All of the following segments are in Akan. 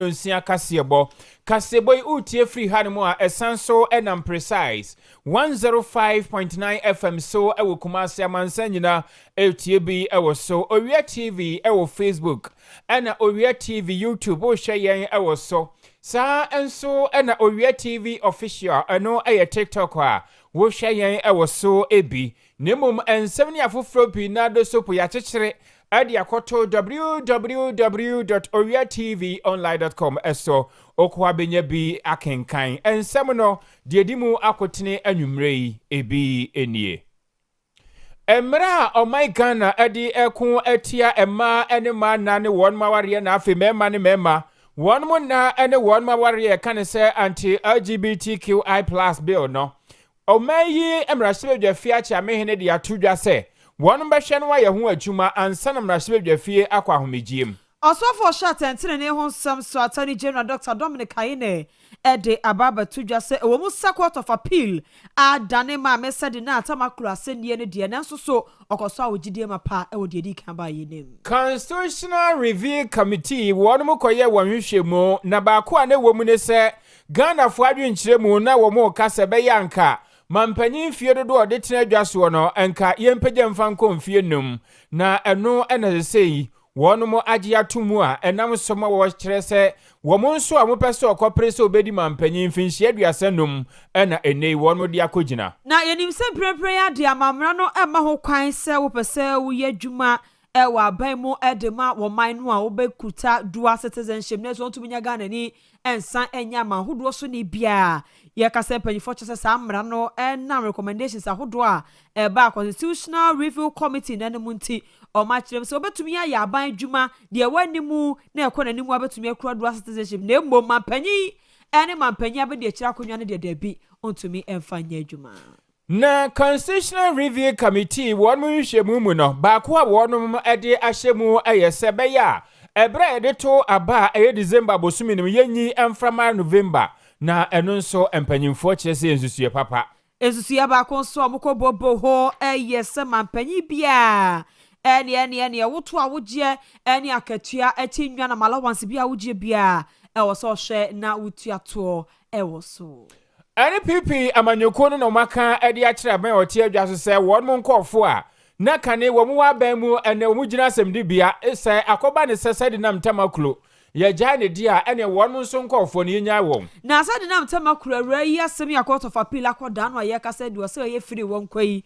Owia Kaseɛ Kaseboy utie free hanimo a esanso enam precise 105.9 FM so ewo Kumasi amansa nyina etie bi ewo so Owia TV ewo Facebook ena Owia TV YouTube o hwe yen ewo so sa enso ena Owia TV official eno eye TikTok a wo hwe yen ewo so ebi nemum ensem ne afoforo bi na do so po ya kyekere adi akoto www.owiatvonline.com eso okwa benya bi akenkan ensem no de dimu akotene anwumrei ebi enie emra o my Ghana adi ekun etia ema ene ma na ne won maware na afi mema ne mema won mo na ene won maware kan se anti LGBTQI+ bill no o mayi emra sebedwa fi acha mehene de atudwa se one beshen wa yehu adwuma ansa na mrahye fie akwa homegiem Osofo shot entene ne ho sam so attorney general Dr. Dominic Ayine ede ababa tudwa se ewo mu court of appeal adane ma mesede na atamakro asenie ne de nanso so okoso awogidie mapa ewo de di kan ba yenem Constitutional Review Committee wonu mu koye wonhwehwemu na ba ko a na wo mu ne se Ghana fo adwenkyeremu na wo mu kasa be yanka mampanyin fie dodo ode tena adwaso no enka yempagye mfanko mfie num na eno ena sei wonu mo agye atomu a enam somo wo kyerɛ sɛ wo mo nso a mo pɛsɛ okɔpere sɛ obedi mampanyin finhye aduasa num ena enei wonu mo de akogina na yenim sɛ prepare ya de amamra no ema ho kwan sɛ wo pɛsɛ wo yɛ adwuma ewa aban mu edema wo man no a wo bekuta dual citizenship na so ntumi nya Ghana ni ensan enya mahodo so ni bia ye kase panyifo kyese sa amra no na recommendations ahodo a ba Constitutional Review Committee na nemu nti o ma kyerem se obetumi ya aban dwuma de wanimu na ekonanimu abetumi akura dual citizenship na emmo mampanyi ene mampanyi abede akira konwa ne de dabi ontumi emfanya adwuma na Constitutional Review Committee won mu hwehwemu mu no ba ko a wonum ede ahyemu ayese be ya ebra ede to aba December bosumi nim yenyi emframa November na eno nso empanyimfo kyerese ensusue papa ensusue ba ko nso omokobobo ho ayese mampanyi bia ene woto a wogye ene akatua atinwa na malawanse bia wogye bia ewo so hwe na wotuato ewo so NPP amanyoko no maka ede akira ban otie adwaso se won mo nkofo a na kane wo mu aban mu ene wo mu gina asɛmdi bia se akoba ne sese de nam tamaklo ya jane dia ene won mo nso nkofo ne nya won na asa de nam tamaklo awura yi asɛm ya court of appeal akoda no ye kasa de wo se ye free won kwai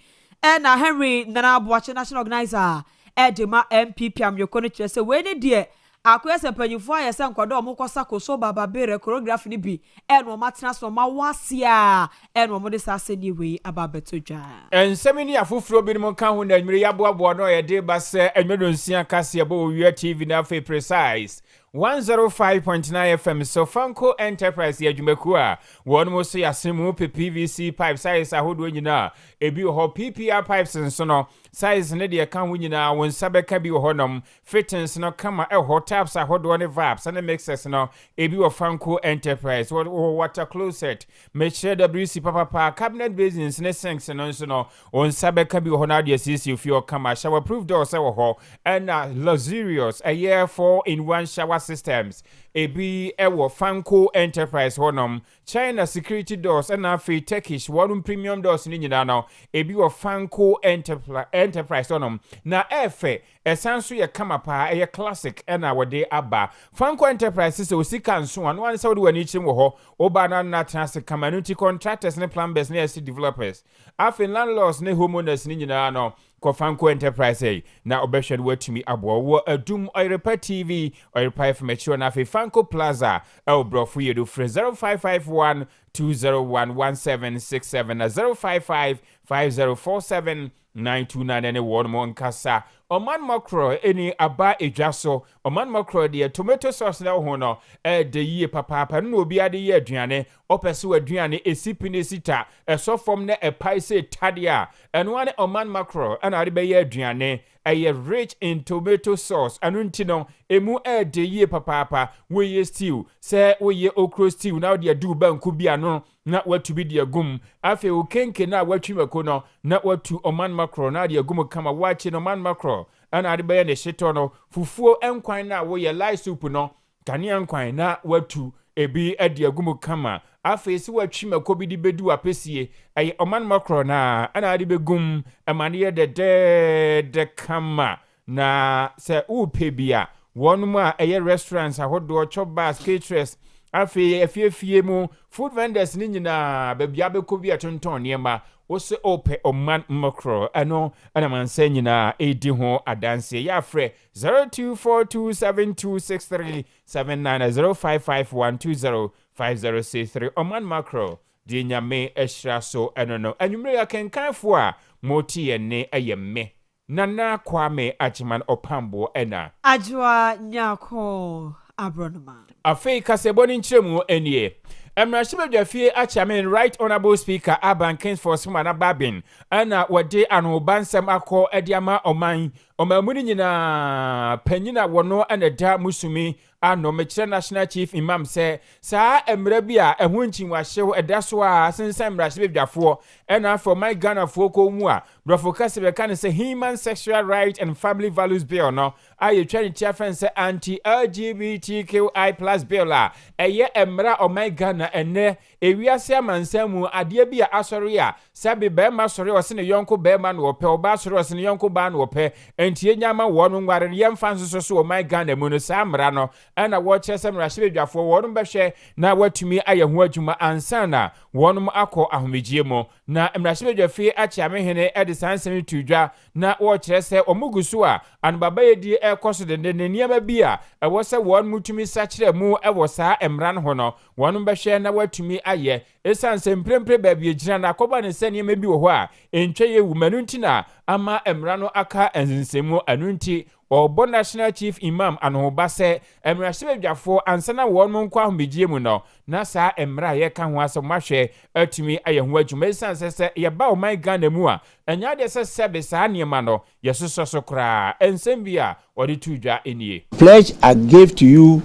na Henry Nana Abuache national organizer edema MPP amanyoko no kyerɛ sɛ we ne de akwese panyifo ayese nkwado omokosa koso baba bere choreography ni bi eno matena so ma wasia eno mo de sase ni we ababetodwa ensemi ni afufuro bi mo kan ho na nwire yaboabo no ye de ba se Owia Kaseɛ bo Owia TV na fe precise 105.9 FM so Fanko Enterprise ya dwumaku a won mo so yasemu PVC pipe size ahodo nyina ebi ho PPR pipes nso no size ne de kan ho nyina won sabeka bi ho nom fittings no kama ho taps ahodo ne valves and mixers no ebi wo Fanko Enterprise water closet make sure WC papa cabinet basins ne sinks no nso no won sabeka bi ho na de CC fi o kama shower proof doors e ho and luxurious a year 4-in-1 shower systems ebi ewo Fanko Enterprise honom China security doors and afi Turkish one premium doors ni nyina no ebi wo Fanko Enterprise honom na efe esanso ye kama pa ye classic na wode aba Fanko Enterprise se osika nso ano an se wode wani chim wo ho oba na trans community contractors ne plumbers ne developers afi landlords ne homeowners ni nyina no ko Fanko Enterprise na obehwede watumi abo wo adum Oirepa TV Oirepa FM na fe Fanko Plaza brofo yedo fre 0551 2011767 na 055 5047 929 ene won mo nkasa Oman Makro eni aba edwaso Oman Makro de tomato sauce na ho no de yie papa no obi ade ye aduane opese aduane esipi ne sita esofom na epai se tadia eno ane Oman Makro ana ade be ye aduane eye rich in tomato sauce anu ntino emu de yie papa we ye stew se we ye okro stew na de adu banku bia no na watu bi de agum afi o kenke na watu mako no na watu Oman Makro na de agum kama wachi no Oman Makro ana ade be ne shito no fufuo enkwan na wo ye light soup no kanea nkwan na watu ebi edi agumu kama afi si watwi makobi di bedu apesie ay oman makro na ana adi begum amane de kama na se upe bia wonum a eye restaurants ahodo chop bars caterers afi efie mu food vendors ni nyina babia bekobi atonton niema wose ope oman makro ano ana manse nyina edi ho adanse ya frɛ 02427263790551205063 oman makro di nyame ehra so enono anwumre ya kenkanfo a moti ye ne ayemme nana kwame achiman opambo ena ajwa nyako abronoma afei kaseboni nchiremu enie Emrashibedwafie achamen right honorable speaker Aban Kings for Smana Babin ana wade anobansam akọ ediama oman omamuni nyina panyina wono ana da musumi ano mekire national chief imam se saa emra bi a ehun chinwahyew edaso a sensan emrashibedwafo ana for my Ghana fo ko mu a brofo kasebe kan se human sexual right and family values bill no aye twani chiafen se anti LGBTQI+ bill a eye emra o my Ghana ene ewiase amansamu ade bi a asori a sabe be ma sori o se ne yonko be ma no ope oba sori o se ne yonko ba no ope enti enyama wono ngware yemfa nsoso o my Ghana mu no sa mra no ana wo kyesem rahwebedwafo wono behwe na watumi aye ho adwuma ansana wono akọ ahomegye mu na emrahwebedwafie achiamehene edisansem tudwa na wo kyerese omugusu a anbaba yedi ekoso de niema bi a ewo se wono mutumi sachire mu ewo saa emran ho no wono behwe na watumi aye esansem prempre ba bi ejira na akoba ne se niema bi wo ho a entwe ye wumanu ntina ama emrano aka enzinsemu anunti Obo National Chief Imam anoba se emrahwebedwafo ansana wono nkwa ahomegye mu no na saa emra ye ka ho asomahwe atumi aye ho adwuma sanse se ye ba o my Ghana mu a enya de se sebe saa niema no yesoso so kra ensem bi a odi tudwa enie pledge I gave to you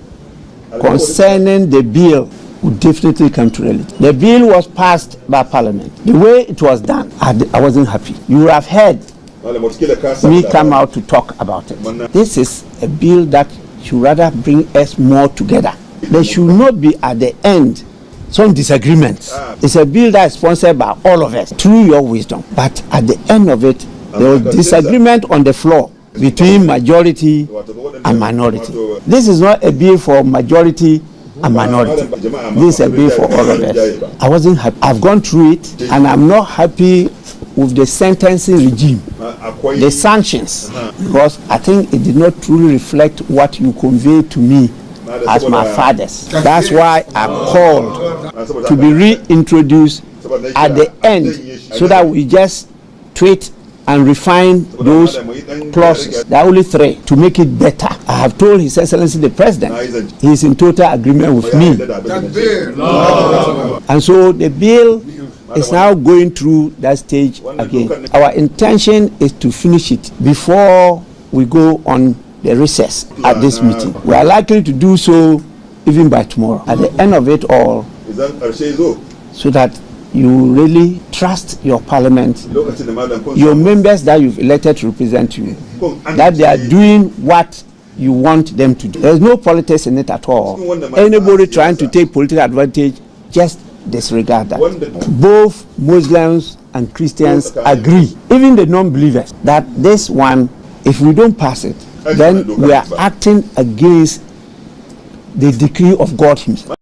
concerning the bill would definitely come to reality. The bill was passed by Parliament. The way it was done, I wasn't happy. You would have heard me come out to talk about it. This is a bill that should rather bring us more together. There should not be at the end some disagreements. It's a bill that is sponsored by all of us through your wisdom. But at the end of it, there was disagreement on the floor between majority and minority. This is not a bill for majority and minority. This is a bill for all of us. I wasn't happy. I've gone through it and I'm not happy with the sentencing regime, the sanctions, because I think it did not truly reflect what you conveyed to me as my fathers. That's why I called to be reintroduced at the end so that we just tweak and refine those clauses. There are only 3 to make it better. I have told His Excellency the President he is in total agreement with me. And so the bill is now going through that stage again. Our intention is to finish it before we go on the recess at this meeting. We are likely to do so even by tomorrow. At the end of it all, so that you really trust your parliament, your members that you've elected to represent you, that they are doing what you want them to do. There's no politics in it at all. Anybody trying to take political advantage, just disregard that. Both Muslims and Christians agree, even the non-believers, that this one, if we don't pass it, then we are acting against the decree of God Himself.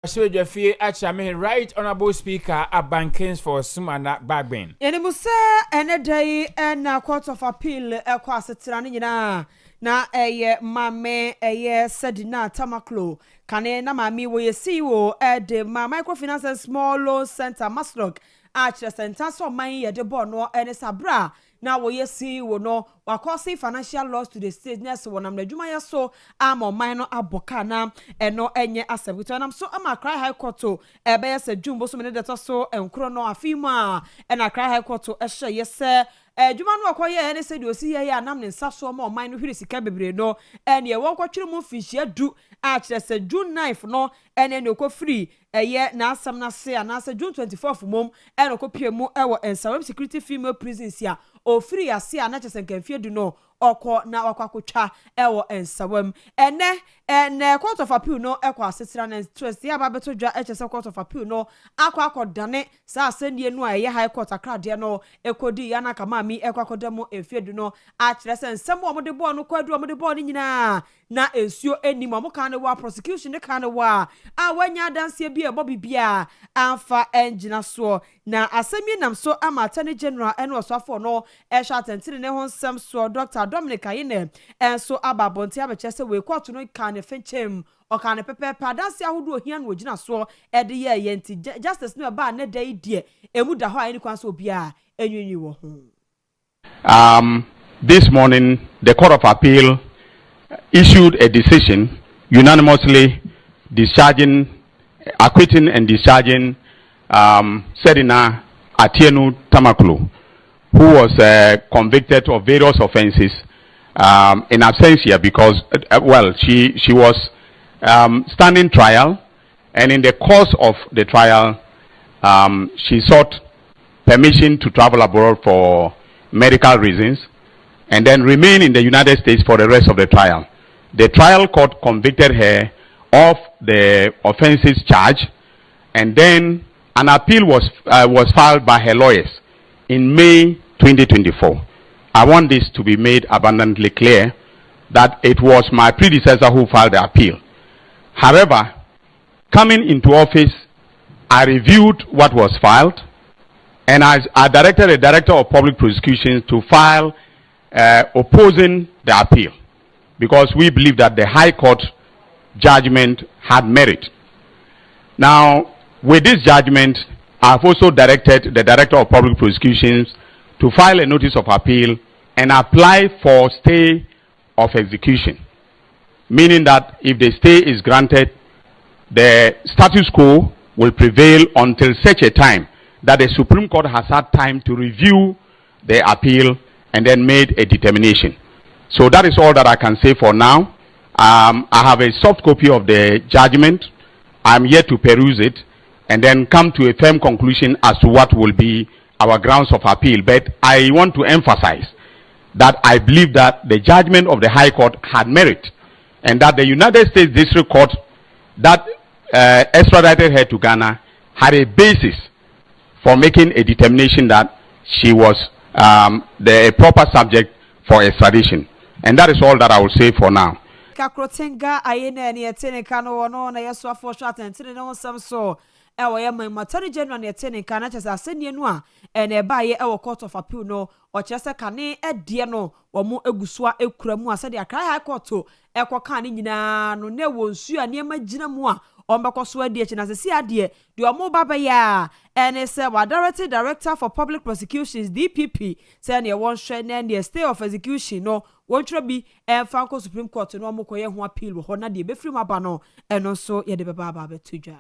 Ashwejafie achamen right honorable speaker Aban Kings for Smana Babin. Enimuse enedai na court of appeal ekwa asetira ne nyina na eye mame eye Sedina Tamaklo kane na mami wo yesi wo de ma microfinance small loan center Maslog achre center so man ye de bono ene sabra na wo yesi wo no wakosi financial loss to the state nurse wonam na dwuma ye so am man no aboka na eno enye asebito nam so am Accra High Court to ebe yesa dwumbo so me de to so enkro no afimu a ena Accra High Court to ehye yese dwuma no akoye ene se de osi ye anam ne nsa so ma man no hwiri sika bebre no ene ye wonkotwere mu fihia du achre se June 9th no ene ne okofiri eye na asam na se ana se June 24th mom ene okopie mu ewo Ensawem security female prisons ya ofiri ase a na kyese nkamfie du no oko na wakwakotwa ewo ensawam ene court of appeal no ekwa asetira na stress ya ba beto dwa kyese court of appeal no akwadane sa asendie no a ye high court akrade no ekodi ya na kama mi ekwakodamo efiedu no a kyerɛ sɛ nsɛm a wɔde bɔɔ no kwadu a wɔde bɔɔ no nyinaa na ensuo enim a wɔka ne wa prosecution ne ka ne wa a wanya danse bi e bɔ bibia amfa engina so na asɛmi nam so ama attorney general ene osafo no ehwa atentene ne ho nsɛm so Dr. Dominic Ayine enso ababonte abekyɛ sɛ we court no ka ne fenchem o ka ne pepepa danse ahodo ohia no ogina so ede ye yenti justice no ba ne dai die emu da hɔ a eni kwan so bia enwinwi wo ho. This morning, the Court of Appeal issued a decision unanimously acquitting and discharging Sedina Atienu Tamakulu, who was convicted of various offenses in absentia because, she was standing trial, and in the course of the trial, she sought permission to travel abroad for medical reasons, and then remain in the United States for the rest of the trial. The trial court convicted her of the offenses charged, and then an appeal was filed by her lawyers in May 2024. I want this to be made abundantly clear that it was my predecessor who filed the appeal. However, coming into office, I reviewed what was filed, and I directed the Director of Public Prosecutions to file opposing the appeal, because we believe that the High Court judgment had merit. Now, with this judgment, I've also directed the Director of Public Prosecutions to file a notice of appeal and apply for stay of execution, meaning that if the stay is granted, the status quo will prevail until such a time that the Supreme Court has had time to review the appeal and then made a determination. So that is all that I can say for now. I have a soft copy of the judgment. I'm yet to peruse it and then come to a firm conclusion as to what will be our grounds of appeal. But I want to emphasize that I believe that the judgment of the High Court had merit, and that the United States District Court that extradited her to Ghana had a basis for making a determination that she was the proper subject for extradition. And that is all that I will say for now. Kakrotenga ayene ni etene kano wono na yeso afo shot entene no sam so ewo ye man matani general na etene kana chese asenie no a ene ba ye ewo court of appeal no o chese kane edie no wo mo egusua ekura mu ase de akra high court ekoka ne nyina no ne wo nsu a ne magina mu a ombekwaso adie chi na sesi adie de omo baba ya ene se wa director for public prosecutions DPP say ne won hwe ne ne stay of execution no won tro bi Franco Supreme Court no omokoye ho appeal ho na de befiri maba no eno so ye de baba ba betudwa.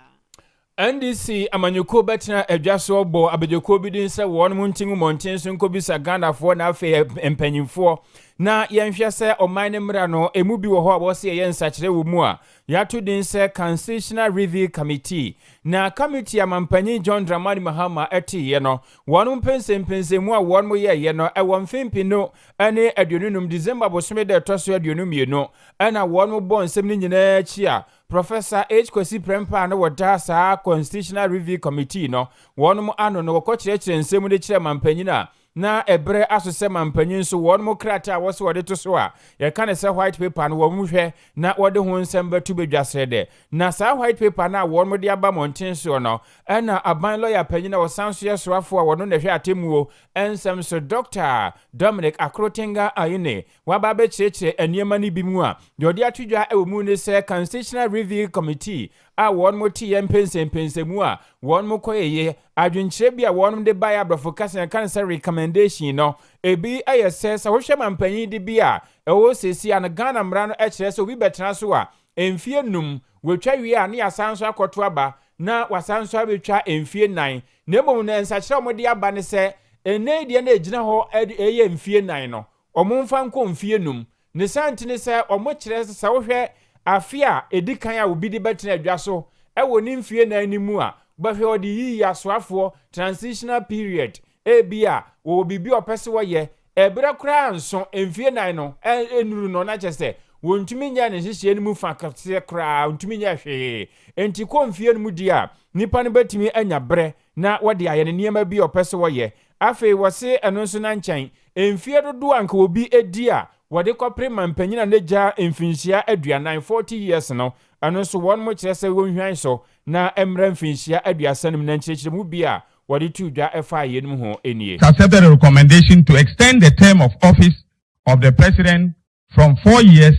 NDC amanyuko betina adwaso obo abejoko bi din se won muntingu monten so nkobisa Ghana fo na afa empanyimfo na yenhwe se oman ne mra no emu bi wo ho abo se ye nsakire wo mu a yato din se Constitutional Review Committee na committee amampanyi John Dramani Mahama etiye no won mpense mu a won mo ye no e won fimpi no ene adionunum December bosome de toso adionum no ena won mo bon nsem ni nyina chi a Professor H. Kwesi Prempa na wada sa Constitutional Review Committee no won mo ano no ko kyerɛkyerɛ nsɛm de kyerɛ mampanyi na ebre asose mampanyi so won mo krata wo so wode to so a ye ka ne se white paper no wo mu hwɛ na wode ho nsɛm batu bedwasere de na sa white paper na won mo de aba monten so no ɛna aban lawyer panyi na wo sanso ye soafo a wono ne hwɛ atemuo ensɛm so Dr. Dominic Akrotenga Ayine waba be kyerɛkyerɛ aniema ni bi mu a de ode atudwa ewo mu ne se Constitutional Review Committee a won mo ti ye mpense mu a won mo koyeye adwenkyerɛ bi a won de ba ya brofo kase kan se recommendation no ebi ayese sa wo hwɛ mampanyi di bi a ewo sesi an Ghana mra no kyerɛ se obi betena so a emfie num wetwa wi a ne asanso akoto aba na wasanso abetwa emfie 9 na emom na nsakyerɛ mo de aba ne se ene die na ejina ho eye emfie 9 no omumfa nko emfie num ne santene se omo kyerɛ se sa wo hwɛ afia edikan a obi di betena adwa so ewo ni mfie 9 ni mu a bahwe odi yi asoafo transitional period ebia wo bibi opese wo ye ebra kra nso emfie nan no enuru no na kyese wontumi nya ne hihye no mu fa kase kra wontumi nya hwe enti ko mfie no mu di a nipa no betimi anya bre na wode aye ne niema bi opese woye afei wose eno nso na nkyɛn emfie dodo anka obi edi a wode kopre mampanyina ne gya emfinhia aduanan 40 years no eno nso won mo kyerɛ sɛ wonhwan so na emra mfinhia aduasanum na nkyerɛkyerɛ mu bi a wode tu dwa efa ye no ho enie accepted a recommendation to extend the term of office of the president from 4 years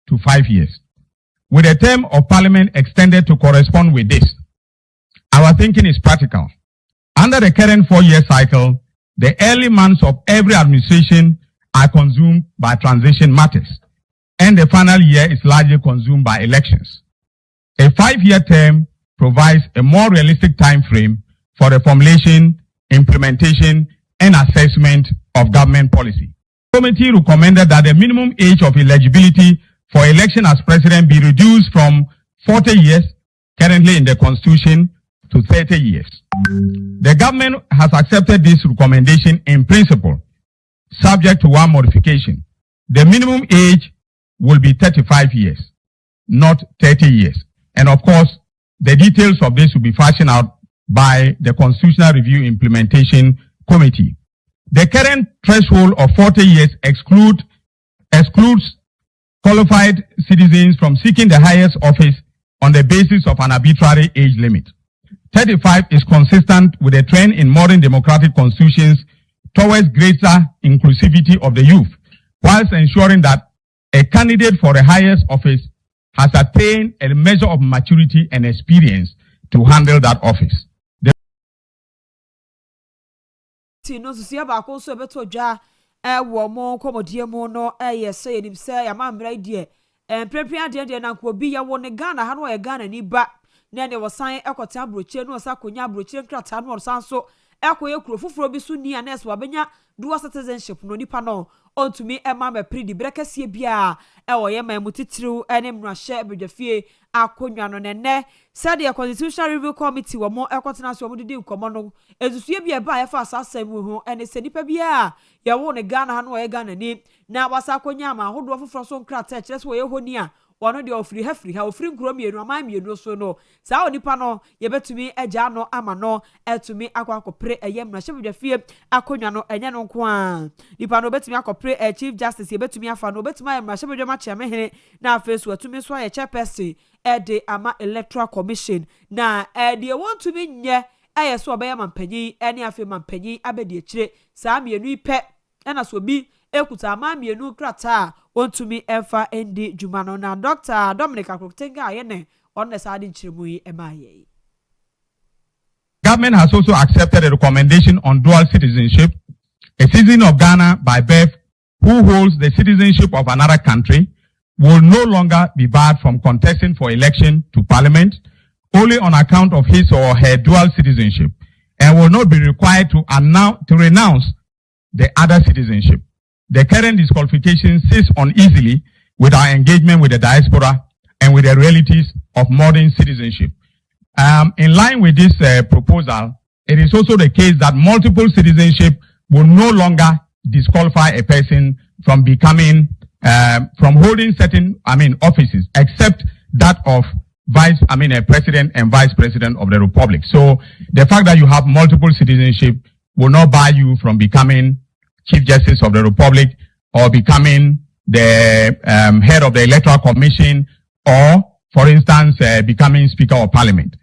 to 5 years, with the term of parliament extended to correspond with this. Our thinking is practical. Under the current 4-year cycle, the early months of every administration are consumed by transition matters, and the final year is largely consumed by elections. A 5-year term provides a more realistic time frame for the formulation, implementation, and assessment of government policy. The committee recommended that the minimum age of eligibility for election as president be reduced from 40 years, currently in the constitution, to 30 years. The government has accepted this recommendation in principle, subject to one modification. The minimum age will be 35 years, not 30 years. And of course, the details of this will be fashioned out by the Constitutional Review Implementation Committee. The current threshold of 40 years excludes qualified citizens from seeking the highest office on the basis of an arbitrary age limit. 35 is consistent with a trend in modern democratic constitutions towards greater inclusivity of the youth, whilst ensuring that a candidate for the highest office has attained a measure of maturity and experience to handle that office. Wo mo komodie mo no say nim say ya mamra die prepare de na ko bi ya wo ne Ghana ha no ye Ghana ni ba na ne wo san ekota abrochie no sa konya abrochie nkrata no san so ekoye kuro fufuro bi so ni anes wa benya dual citizenship no nipa no ontumi ema me pridi brekesie bia wo ye ma mutitiriw ene mrahye bedwafie akonwa no ne said the Constitutional Review Committee wo mo ekotena so mo didi nkomo no ezusue bia ba ya fa asasam hu ene se nipa bia ya wo ne Ghana ha no ye Ghana ni na wasa konya ma hodo fufuro so nkrata kire so ye honi a wano de ofiri ha ofiri nkuro mienu aman mienu so no saa onipa no ye betumi agya no ama no etumi akopre eye mrahye bedwafie akonwa no enye no nko a nipa no betumi akopre Chief Justice ye betumi afa no betumi mrahye bedwama chiamehene na afesu atumi so ye chairperson de ama Electoral Commission na de want to be nye so obeye mampanyi ene afi mampanyi abedi akire saa mienu ipe na so bi ekuta ama mienu krata want to be efa ndi jumano na Dr. Dominic Akrotenga ayene on side nchiremu yi emaye. Government has also accepted a recommendation on dual citizenship. A citizen of Ghana by birth who holds the citizenship of another country will no longer be barred from contesting for election to parliament only on account of his or her dual citizenship and will not be required to renounce the other citizenship. The current disqualification sits uneasily with our engagement with the diaspora and with the realities of modern citizenship. In line with this proposal, it is also the case that multiple citizenship will no longer disqualify a person from becoming from holding certain, offices, except that of president and vice president of the republic. So the fact that you have multiple citizenship will not bar you from becoming Chief Justice of the Republic or becoming the head of the Electoral Commission or, for instance, becoming Speaker of Parliament.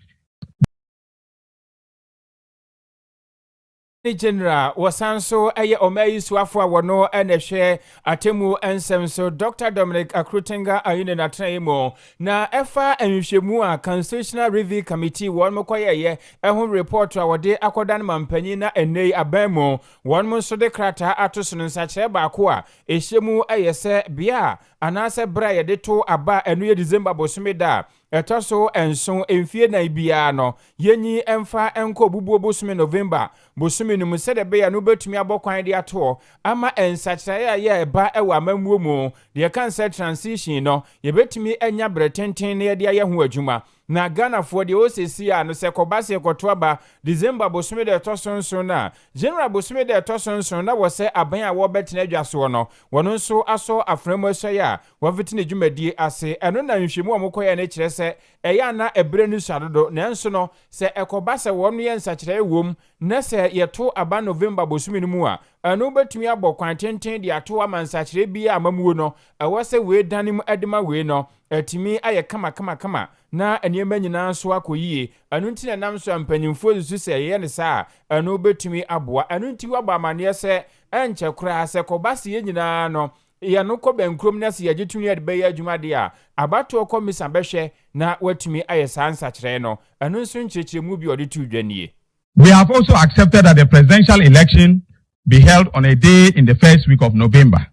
General wasanso eye omayi suafo wono enehwe atemu ensem so Dr. Dominic Akrotenga ayine na traimo na efa enhwehwemu a Constitutional Review Committee won mokoyeye ehun report a wode akodan mampanyi na enei abamu won mo so de krata atoso no nsakyere baako a ehyemu ayese bia anase bra ye de to aba enu ye December bosumeda etoso enso emfie na bia no yenyi emfa enko bubuo bosume November bosume no musede be ya no betumi abokwan de ato ama ensakyere ya eba ewa amamuo mu de cancer transition no ye betumi enya bretenten na ye de aye ho adwuma na Ghana for the OCC no se kobase ekotoaba December bosome de tosonson na General bosome de tosonson na wo se aban a wo betena adwaso no wono nso aso afremu asoya wo fitine dwumadi ase eno na nhwemu omokoye na kire se eya na ebre nu sadodo nanso no se ekobase wono ye nsakire wom na se yeto aba November bosome no mu a eno betumi abọ kwantenten de ato amansakire bi amamuo no ewo se we danim adema we no etimi aye kama na eniema nyina so akoyie anu nti na nam so ampanyimfo su se ye ne sa anu betumi aboa anu nti waba amane se enche kura se kobase ye nyina no ye no ko benkrom na se ye gitumi ade be adwuma de a abato komisa behwe na watumi aye sansa kire no anu nso nchechemu bi ode tu dwanie. We have also accepted that the presidential election be held on a day in the first week of November,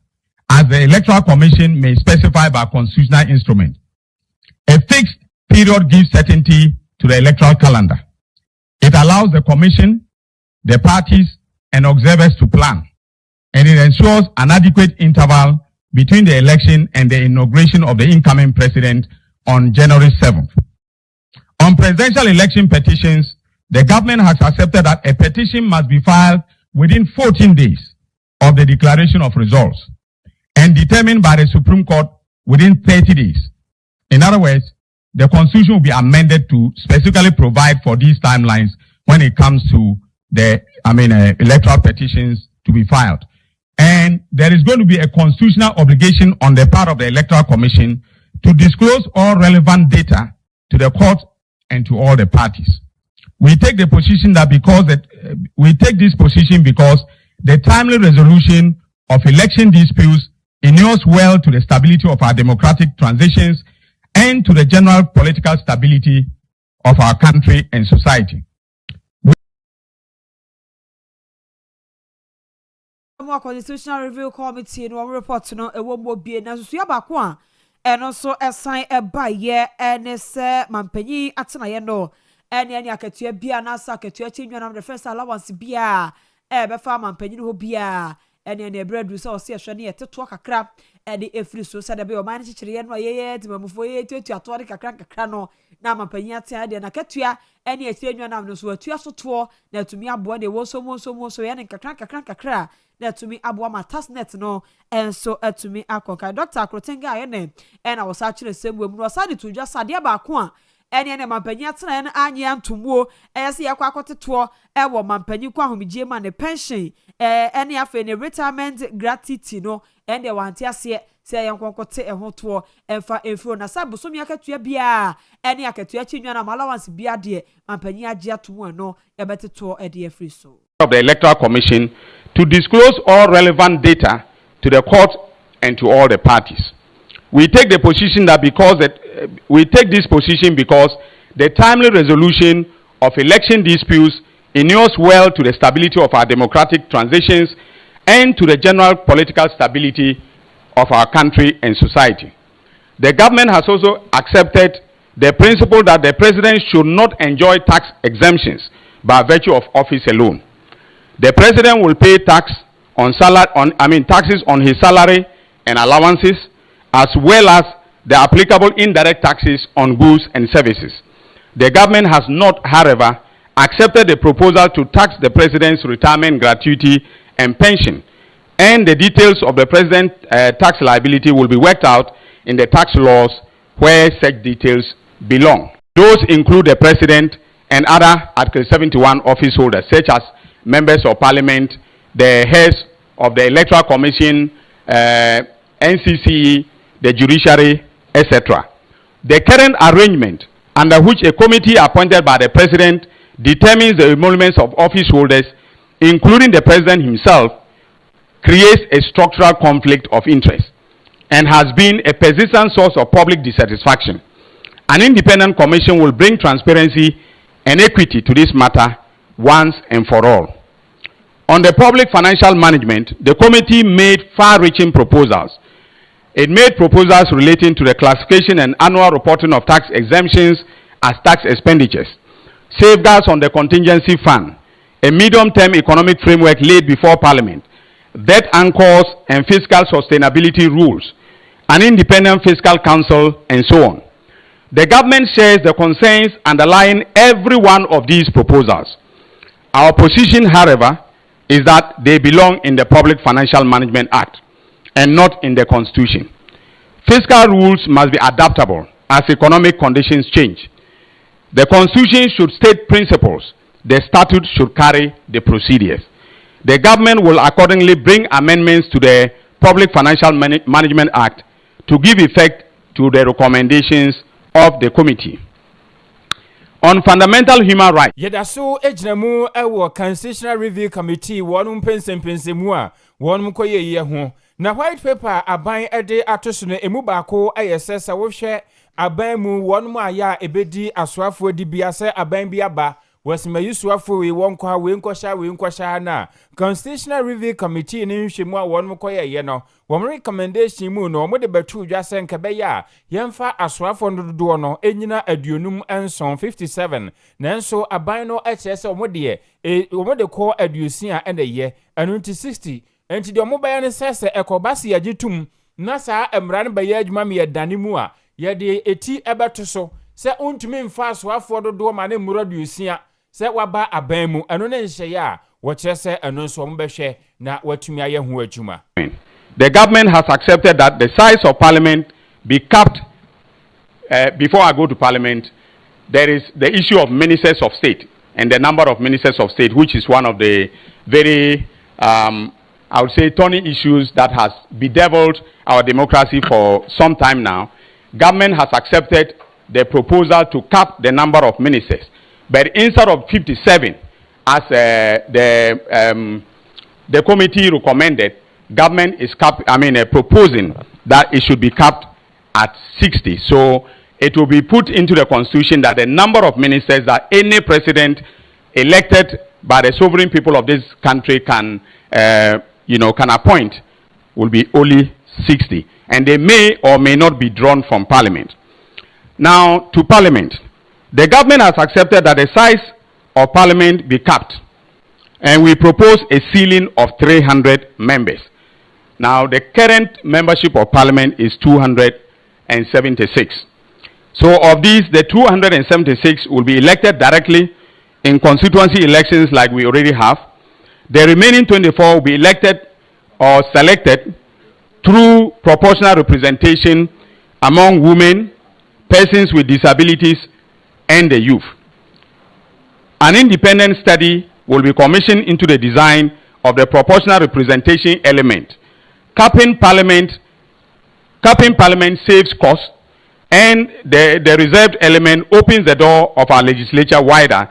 as the Electoral Commission may specify by constitutional instrument. A fixed period gives certainty to the electoral calendar. It allows the Commission, the parties, and observers to plan, and it ensures an adequate interval between the election and the inauguration of the incoming president on January 7th. On presidential election petitions, the government has accepted that a petition must be filed within 14 days of the declaration of results and determined by the Supreme Court within 30 days. In other words, the Constitution will be amended to specifically provide for these timelines when it comes to the, electoral petitions to be filed. And there is going to be a constitutional obligation on the part of the Electoral Commission to disclose all relevant data to the court and to all the parties. We take the position that because the timely resolution of election disputes inures well to the stability of our democratic transitions and to the general political stability of our country and society. Constitutional Review Committee no report no ewo mo bie na susu abako a eno so esan eba ye ene se mampanyi atena ye no ene akatua bia na asa akatua chinwa na the first allowance bia befa mampanyi no bia ene ebredu se o se ehwe ne yeteto kakra ene efri so se de be o man chichire ye no ye timamufo ye tuatu atore kakra no na mampanyi atena de na katua ene chinwa na no so atua so to na atumi abo de wo so ye ne kakra na tumi aboa matasnet no enso atumi akonka Dr. Akrotenga ayene ena wosa kire semwe mu wosa de tudwa sade baako a ene mampanyi atena ene anye antomuo eyese yakwa akoteto ewo mampanyi kwa homigye ma ne pension ene afa ne retirement gratuity no ende wanti ase se yankonkote ehoto emfa efro na sabu so mi akatua bia ene akatua chinwa na allowance bia de mampanyi agye atomu no ebeteto ede efri so of the Electoral Commission to disclose all relevant data to the court and to all the parties. We take the position that because the timely resolution of election disputes inures well to the stability of our democratic transitions and to the general political stability of our country and society. The government has also accepted the principle that the president should not enjoy tax exemptions by virtue of office alone. The president will pay taxes on his salary and allowances, as well as the applicable indirect taxes on goods and services. The government has not, however, accepted the proposal to tax the president's retirement gratuity and pension, and the details of the president's tax liability will be worked out in the tax laws where such details belong. Those include the president and other Article 71 office holders, such as members of parliament, the heads of the Electoral Commission, NCC, the judiciary, etc. The current arrangement under which a committee appointed by the president determines the emoluments of office holders, including the president himself, creates a structural conflict of interest and has been a persistent source of public dissatisfaction. An independent commission will bring transparency and equity to this matter once and for all. On the public financial management, the committee made far-reaching proposals. It made proposals relating to the classification and annual reporting of tax exemptions as tax expenditures, safeguards on the contingency fund, a medium-term economic framework laid before Parliament, debt anchors and fiscal sustainability rules, an independent fiscal council, and so on. The government shares the concerns underlying every one of these proposals. Our position, however, is that they belong in the Public Financial Management Act and not in the Constitution. Fiscal rules must be adaptable as economic conditions change. The Constitution should state principles. The statute should carry the procedures. The government will accordingly bring amendments to the Public Financial Management Act to give effect to the recommendations of the committee. On fundamental human rights. Yeda so ejinamu ewo Constitutional Review Committee wonum pensempensemu a wonum koye ye ho. Na white paper aban ede atoso no emu baako ayesesa wo hwe aban mu wonum aya ebedi asoafo di bia se aban bi aba wasima yusuafo we wonko ha we nkosha na Constitutional Review Committee ni nhwemu a wonum koye ye no wo recommendation mu no mo de betu dwase nkebe ya yemfa asoafo ndodo no enyina aduonum enson 57 nanso aban no echese wo de ko aduosia ene ye anu 60 enti de mo baye ne sese ekobase yagitum na saa emran baye adwuma me yedane mu a ye de eti ebeto so se untumi mfa asoafo dodo ma ne muraduosia se waba aban mu anu ne nhye ya wo kyese anu so mo behwe na watumi aye ho adwuma. The government has accepted that the size of parliament be capped. Before I go to parliament, there is the issue of ministers of state and the number of ministers of state, which is one of the very, I would say, thorny issues that has bedeviled our democracy for some time now. Government has accepted the proposal to cap the number of ministers, but instead of 57, as the committee recommended, government is proposing that it should be capped at 60. So it will be put into the constitution that the number of ministers that any president elected by the sovereign people of this country can appoint will be only 60, and they may or may not be drawn from parliament. Now to parliament, the government has accepted that the size of parliament be capped, and we propose a ceiling of 300 members. Now, the current membership of parliament is 276. So, of these, the 276 will be elected directly in constituency elections like we already have. The remaining 24 will be elected or selected through proportional representation among women, persons with disabilities, and the youth. An independent study will be commissioned into the design of the proportional representation element. Capping parliament saves costs, and the reserved element opens the door of our legislature wider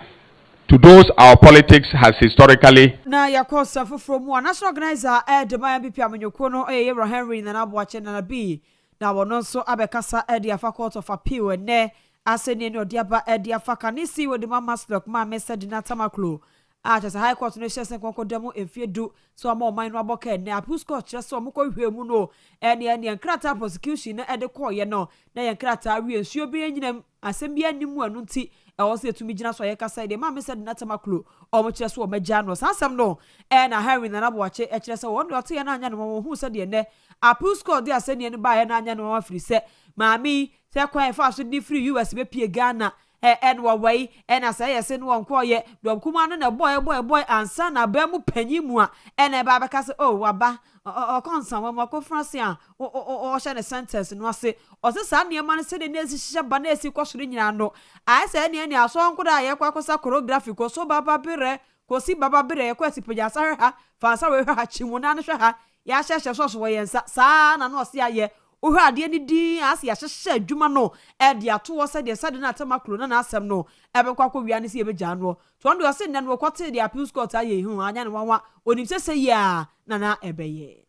to those our politics has historically. Na yakosa from one national organizer the Miami Piamanyoko no Henry na Abuache na B na wono so abekasa the Afa Court of Appeal ne aseni no diaba the Afa kanisi we the mama stock ma message na tamaklo. As a high court no shese konko demo efiedu so am man no aboka ne apusko kire so mo ko hwemu no ene nkrata prosecution na de ko ye no na ye nkrata wi ensuo bi enyinam asem bi animu anu nti e wo se tumi gina so ye kasa de ma me said na tamaklo o mo kire so o magya no sansam no na Harry na naboache e kire so won do to ye na anya no mo hu se de ne apusko de aseni ne ba ye na anya no ma firi se maami se kwan fa so di free US be pie Ghana and way and as I say no one quiet, do kuma no boy ansa na ba mu panyimu a and baba ka say oh waba o konsan wa mako francia o share the sentence no say o se sa ne ma no se de na esi hye ba na esi kwosoro nyina no I say ne aso nkoda ye kwakosa choreography ko so baba bere ko si baba bere ko esi pagya sa ha fa sa we ha chimu na no hwe ha ya hye so wo yensa sa na no se aye Uha ade ni din ase ya hyehye adwuma no de ato se de sade na tamaklo na asem no ebekwa kwa wia ne se ebegya no to ndo se nne no kwote de appeal court aye hu anya ne wanwa onim se ya na ebeye.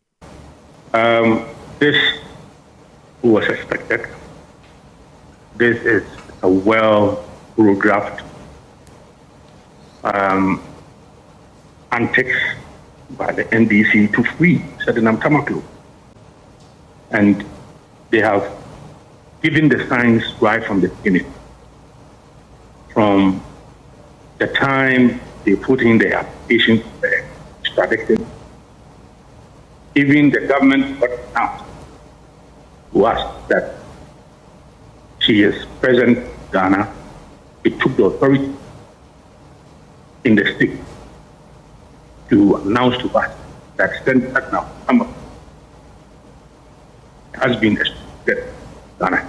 This was expected. This is a well choreographed antics by the NDC to free Sadinam Tamaklo, and they have given the signs right from the beginning. From the time they put in their application for the extradition, even the government got out to us that she is President Ghana, it took the authority in the state to announce to us that Senator now has been excluded Ghana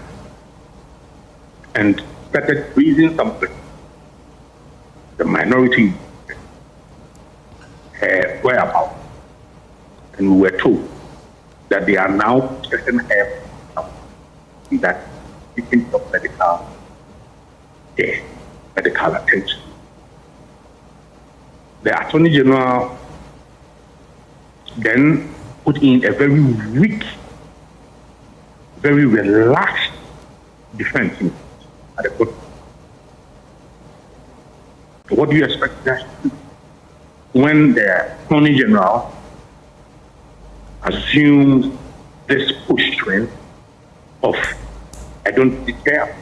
and started raising something. The minority whereabouts, and we were told that they are now certain that taking of medical attention. The Attorney General then put in a very weak, very relaxed defense at the court. What do you expect that when the Attorney General assumes this push trend of I don't care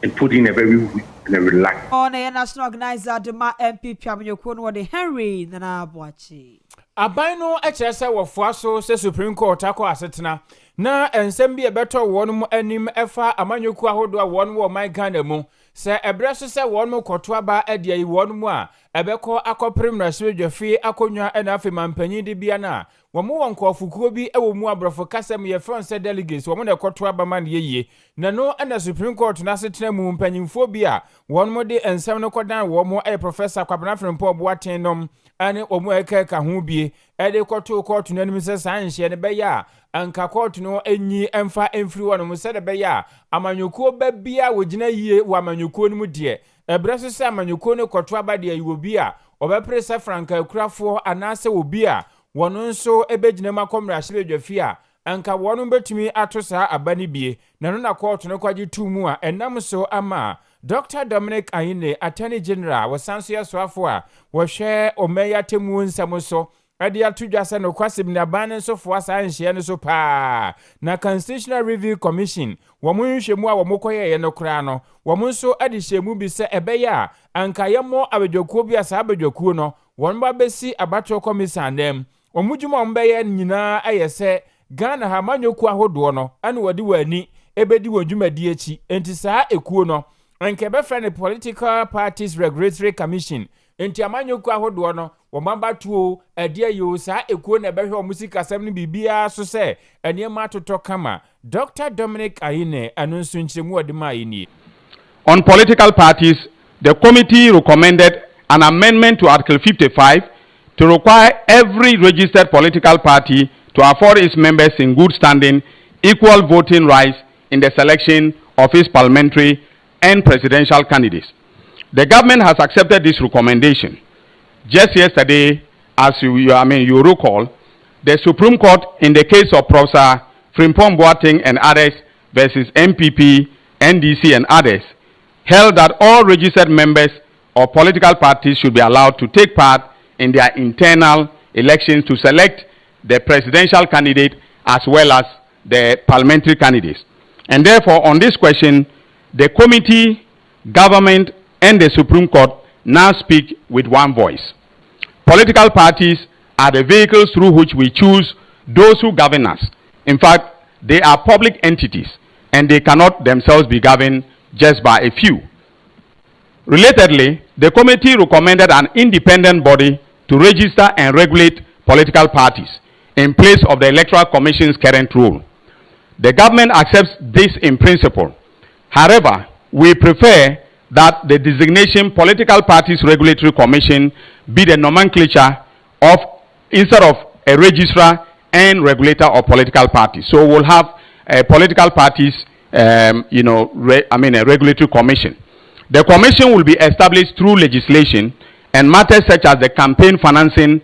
and put in a very weak and a relaxed. On a national organizer, the MP Piamyoko no de Henry Nana Boachi. Abino HSA wɔ foaso sɛ Supreme Court akɔ asetena na ensɛm bi ɛbɛtɔ wɔn mu anim ɛfa amanyoku ahodo a wɔn wɔ man Ghana mu sɛ ɛbrɛ so sɛ wɔn mu kɔto aba ɛde ayi wɔn mu a ɛbɛkɔ akɔpem rɛhye dwafi akonnwa ɛna afi mampanyin de bia na wɔn wɔ nkɔfukuo bi ɛwɔ mu abrɔfo kasɛm yɛ front sɛ delegates wɔn na kɔto aba man yeye na no ɛna Supreme Court na asetena mu mpanyinfo bi a wɔn mu de ensɛm no kɔdan wɔn mu ɛyɛ Professor Kwabena Frempɔ Boateng nom ɛne wɔn mu ɛkɛka ho bie ɛde kɔto court no anim sɛ saa nhyɛ ne bɛyɛ a anka court no enyi emfa emfiri wɔn mu sɛ de bɛyɛ a amanyokuo ba bia wɔgyina yie wɔ amanyokuo no mu deɛ ɛbrɛ so sɛ amanyokuo no kɔto aba deɛ yiwɔ bi a ɔbɛpere sɛ franka akurafoɔ anaasɛ obi a wɔn nso ɛbɛgyina mu akɔmra ahyɛ dwafi a anka wɔn betumi ato saa aba ne bie na no na court no kwagye tu mu a ɛnam so ama Dr. Dominic Ayine, Attorney General, was Sansia Swafua, was share or Maya Temun Samuso, Adia Tujasa no Quasim Nabanan so for science and so pa. Na Constitutional Review Commission, Wamun Shemua Wamokoya no Crano, Wamunso Adishemu be se ebeya, and Kayamo Abedokobia Sabedokuno, one babesi abato commission them, Wamujuma Mbeya Nina Ayese, Ghana Hamanyoku Ahodono, and Wadi Ebedi Wajuma Diechi, and Tisa Ekuno. And Quebec Political Parties Regulatory Commission. Enti amanyoku ahodo no womamba tuo ade ayo sa ekuo na behwe omusika asem no bibia so se enema toto kama Dr. Dominic Ayine anunsu nchemu odima ayini. On political parties, the committee recommended an amendment to Article 55 to require every registered political party to afford its members in good standing equal voting rights in the selection of its parliamentary and presidential candidates. The government has accepted this recommendation. Just yesterday, as you recall, the Supreme Court, in the case of Professor Frempong Boateng and others versus MPP, NDC and others, held that all registered members of political parties should be allowed to take part in their internal elections to select the presidential candidate as well as the parliamentary candidates. And therefore, on this question, the committee, government, and the Supreme Court now speak with one voice. Political parties are the vehicles through which we choose those who govern us. In fact, they are public entities, and they cannot themselves be governed just by a few. Relatedly, the committee recommended an independent body to register and regulate political parties in place of the Electoral Commission's current role. The government accepts this in principle. However, we prefer that the designation Political Parties Regulatory Commission be the nomenclature of instead of a registrar and regulator of political parties. So we'll have a political parties, a regulatory commission. The commission will be established through legislation, and matters such as the campaign financing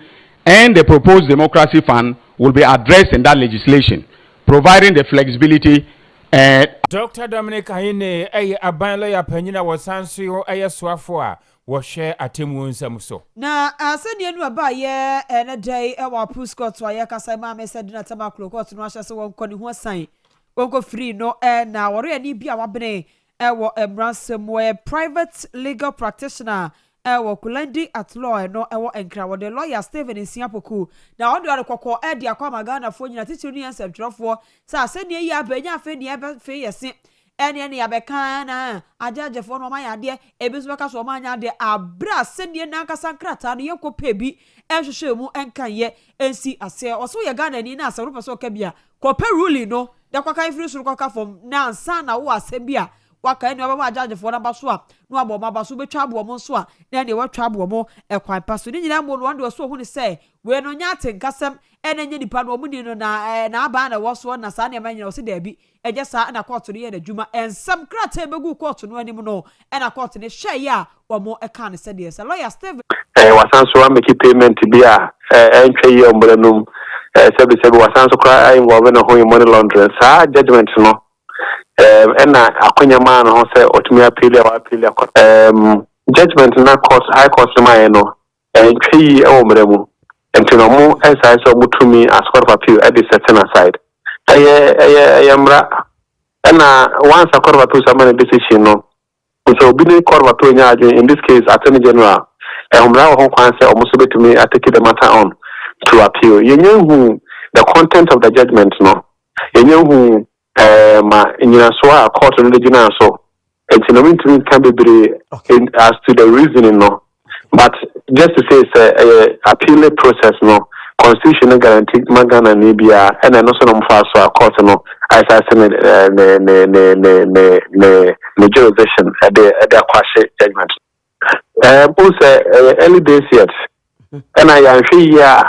and the proposed democracy fund will be addressed in that legislation, providing the flexibility. Dr. Dominic Ayine, aban lawyer panyina wasanso swafo a wo hwe atemu nsamso. Na aseni enu aba ye ene day e wa puscourt wa ye kasa ma me said na tamaklo court no ahye se won koni ho san. Wonko free no na wore ani bia wabene e wo emransem we private legal practitioner Kulandi at law no enkra the lawyer Stephen in Siapoku. Now on the other koko Eddie Aquamagana for you teacher unions and drop for send ye ya benya fe ni ebe fe yesi any abekana ajaje for no my idea ebiswaka so manya de abra send ye nanka sankrata ne yeko pebi ehwehwe mu enkan ye ensi ase oso ye Ghana ni na asaro peso ka bia ko peruli no de kwaka ifiri suru kwaka fom na ansa na wo asebia waka eni obama ajaje for na baso a no abo ma baso betwa abo mo so a na ne watwa abo mo ekwan paso ni nyina mo no wande so hu ni say we no nya tenkasem ene nya nipa no omuni no na aba na wo so na sa ne manyina o se da bi eje sa na court no ye na dwuma ensam krata begu court no anim no e na court ne hwe ya wo mo eka ne se de se lawyer Steve wasan so make payment bi a entwe ye ombranum sebi wasan so kwa involve na ho money laundering sa judgment no ena akonya ma no ho se otumi appeal judgment na court high court ma no entwe ye ombranum entino mo esai so mutumi as court of appeal at the setting aside ayamra ena once a court of appeal some decision no so bi court of appeal nya in this case attorney general umra ho kwan say almost betumi take the matter on to appeal yenyehu the content of the judgment no yenyehu ma nyina so a court no de gina so entino mintumi can be as to the reasoning no but just to say it's appeal process no constitution guarantee magana nibia and no so no fa so a court no as I said the jurisdiction at the kwashe judgment also early days yet and I am here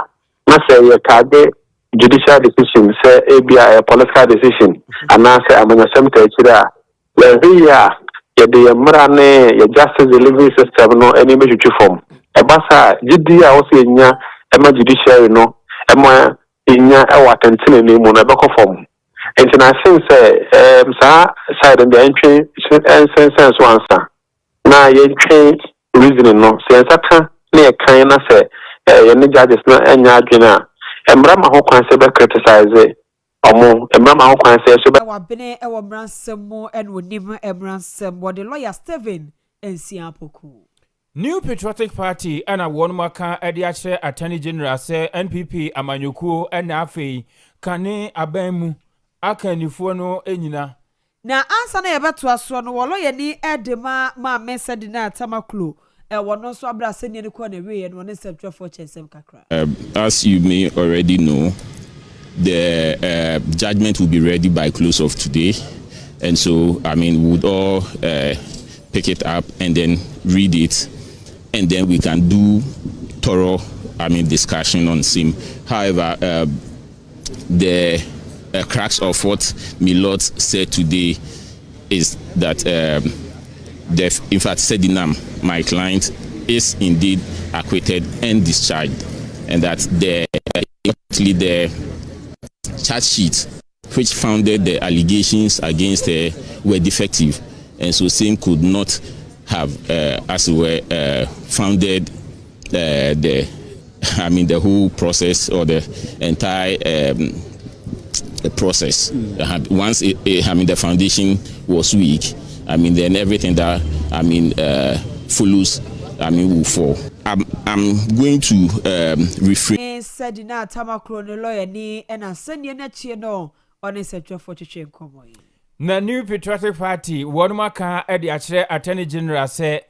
na say you kade judicial decision say a political decision and now say amanya semta kira we here the mrane your justice delivery system no any major form ebasa jidi a wo se nya ema judiciary no ema nya e watentene ne mu na beko form international say sa side the entry sense so answer na ye twen reasoning no say saka na ye kan na say ye ne judges no enya adwena emra ma ho kwan say be criticize omo emra ma ho kwan say so be wabene e wo mransem en wonim emransem wo the lawyer Stephen Ensiapoku. New Patriotic Party and a one maka ediache Attorney General say NPP amanyuku and afi kane abemu akanifuo no enyina na ansa na yebeto aso no wo lawyer ni edema ma message na tamaklo wono so abra sene ne ko na we no ne septwa for chensem kakra. As you may already know, the judgment will be ready by close of today, and so we would all pick it up and then read it, and then we can do thorough discussion on SIM. However, the crux of what Milord said today is that in fact Sedinam, my client, is indeed acquitted and discharged, and that the charge sheet which founded the allegations against her were defective, and so SIM could not have, as it were, founded the whole process or the entire process. Once the foundation was weak, then everything that follows, will fall. I'm going to refrain. Said na tamakro no lawyer ni na sanye na chie no on setwa for chiche nkomo yi. Na New Patriotic Party one maka e de akire Attorney General say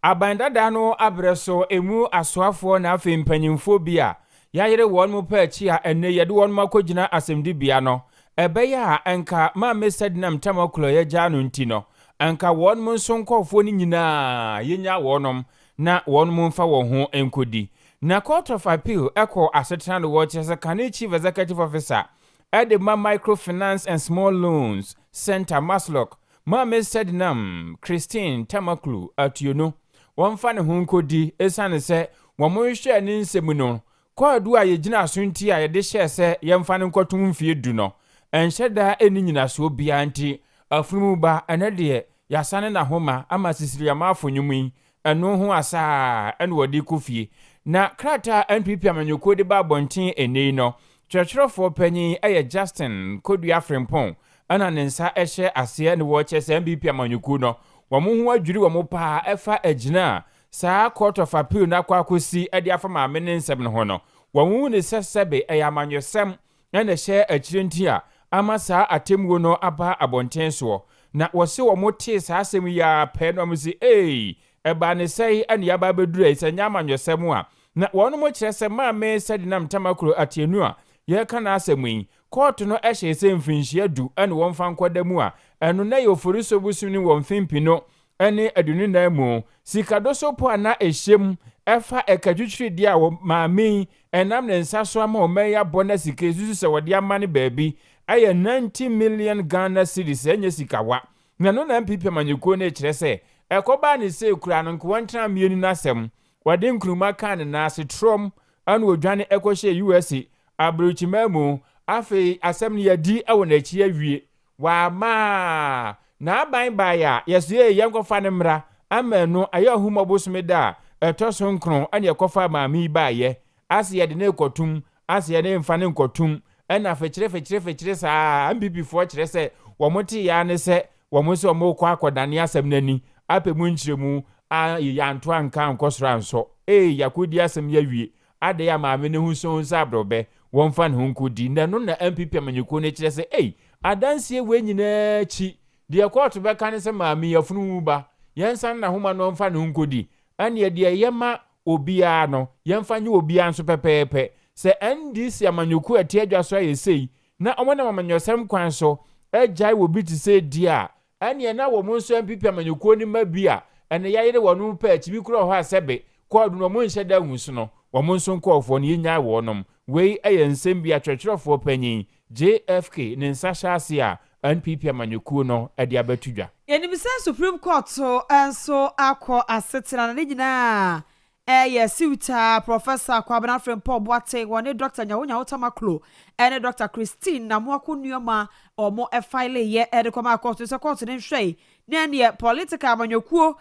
abandada no abreso emu asoafo na afi mpanyimfo bia yayere won mu pa chi a enne yede won makogina asemdi bia no ebeya enka ma mesednam tamaklo ye ja no ntino enka won mu nsonkofo ni nyina yenya wonom na won mu mfa wo ho enkodi na Court of Appeal echo asetan wo chese kan Chief Executive Officer Edema Microfinance and Small Loans Center Maslok ma mesednam Christine Tamaklu atuno wonfa ne ho nkodi esane se womonhwe ne nsemu no kwadu a yegina asonti a yede hye se yemfa ne nkotum mfie du no enhyeda eni nyina so bia anti afunu ba enede yasane na homa ama sisiri amafonyumi eno ho asa ene wodi kofie na krata NPP amanyoko de ba bonten eni no twetwerofo panyi eye Justin Kodua Frempon ana nensa ehye ase ne wo che se NPP amanyoko no wo mo ho adwiri wo mo pa efa agina saa court of appeal na kwa akosi ade afa maame ne nsɛm no ho no wɔn ne sɛsɛbe ɛyamanyosɛm na hyɛ akyirenti a ama saa atemwo no aba abɔnten so na wɔse wɔn te saa asɛm ya pɛ no msi ɛba ne sɛi ane yaba bedura sɛ nyamanyosɛm a na wɔn mo kyerɛ sɛ maame sɛde nam tamakro atienu a yɛka na asɛm yi court no ɛhyɛ sɛ mfinhyia du ane wɔn fa nkɔda mu a ɛno na yɛ oforiso busum ne wɔn fimpi no ane adunu na mu sikado so po ana ehyem ɛfa ɛkatwitwiri di a maame ɛnam ne nsa so ama ɔmɛya bɔ sika susu sɛ wɔde ama ne baabi ayɛ 90 million Ghana cedis ɛnyɛ sikawa na no na MPP manyuko ne kyerɛ sɛ ɛkɔba ne sɛ kura no nkwantran mienu nasɛm wɔde nkruma kan na ase trom ane odwane ɛkɔhyɛ USA abrochimamu afei asɛm ne yadi ɛwɔ n'akyi awie wa na aban baya yesu yenkɔfa ne mmra ama no ayɛ humɔbosome da ɛtɔ so nkron ane ɛkɔfa maami baayɛ ase yɛde ne kɔtum ase yɛde mfa ne nkɔtum ɛna fɛkyerɛ saa MPP fo kyerɛ sɛ wɔn te ya ne sɛ wɔn so wɔn kɔ akɔdane asɛm nani apɛ mu nkyerɛmu a yanto anka nkɔsoro anso yakodi asɛm ya wie ade ya maame ne hu so abrɔbɛ wɔn fa ne ho nkodi na no na MPP amanyuko ne kyerɛ sɛ adansie we nyinaa chi de court bɛka ne sɛ maame yafunu ba yɛnsan na homa no mfa ne ho nkodi ane de yɛma obia no yɛmfa nye obia nso pɛpɛɛpɛ sɛ NDC amanyuko atie adwa so ayɛ sei na ɔmo na amanyɔsɛm kwan so agyae wo bi te sɛ di a ane na wo mo nso MPP amanyuko ni ma bi a ene yɛyere wɔno pɛ akyi bi kura hɔ asɛbe kɔɔdo no mo nhyɛ da hu so no wo mo nso nkɔɔfo no yɛnya wɔnom wei ɛyɛ nsɛm bi atwɛtwerɛfoɔ panyin JFK ne nsa hyase a NPP amanyuko no ɛde abatudwa yenim sɛ Supreme Court so enso akɔ asetena na ne nyinaa siuta Professor Kwabena Frempɔ Boate wɔne Dr. Nyawonya Otamaklo ɛne Dr. Christine Namoako Nneoma ɔmo ɛfile yɛ ɛde kɔma court so court ne hwɛ na ne political amanyuko